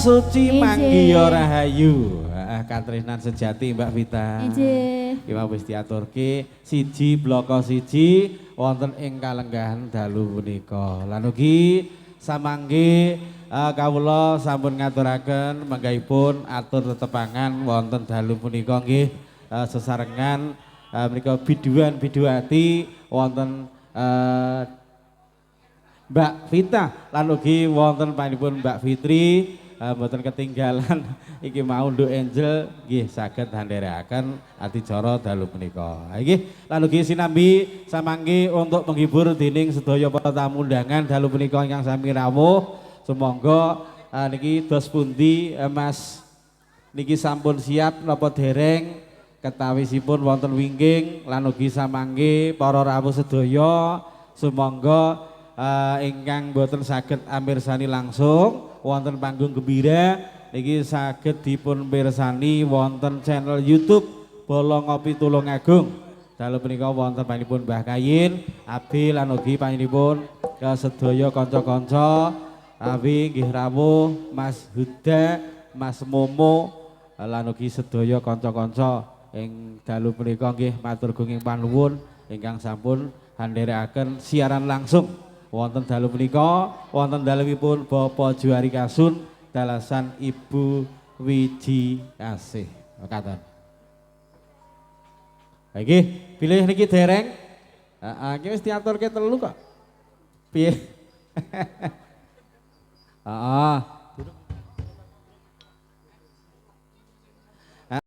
suci manggiya rahayu. Katresnan sejati Mbak Vita. Nggih. Iki wis diaturke siji bloko siji wonten ing kalenggahan dalu punika. Lan ugi samangke kawula sampun ngaturaken manggaipun atur tetepangan wonten dalu punika nggih sesarengan menika biduan biduati wonten Mbak Vita lan ugi wonten panjenenganipun Mbak Fitri mboten ketinggalan iki mau Nduk Angel nggih saged handherekaken adicara dalu punika. Nggih lan ugi sinambi samangke untuk menghibur dening sedaya para tamu undangan dalu punika ingkang sami rawuh. Sumangga niki dos pundi Mas niki sampun siap napa dereng ketawisipun wonten wingking lan ugi samangke para rawuh sedaya sumangga ingkang boten saged amirsani langsung wonten panggung gembira niki saged dipun pirsani wonten channel YouTube Bolo Ngopi Tulungagung. Dalu punika wonten panjenenganipun Mbah Kayin, Abi lan ugi panjenenganipun sedaya kanca-kanca Abi nggih rawuh Mas Huda, Mas Momo lan ugi sedaya kanca-kanca ing dalu punika nggih matur gunging panuwun ingkang sampun handherekaken siaran langsung wonten dalu punika wonten dalemipun Bapak Juari Kasun dalasan Ibu Wiji Asih. Mekaten. Nggih, pilih niki dereng. Heeh, wis diaturke telu kok. Piye? Heeh.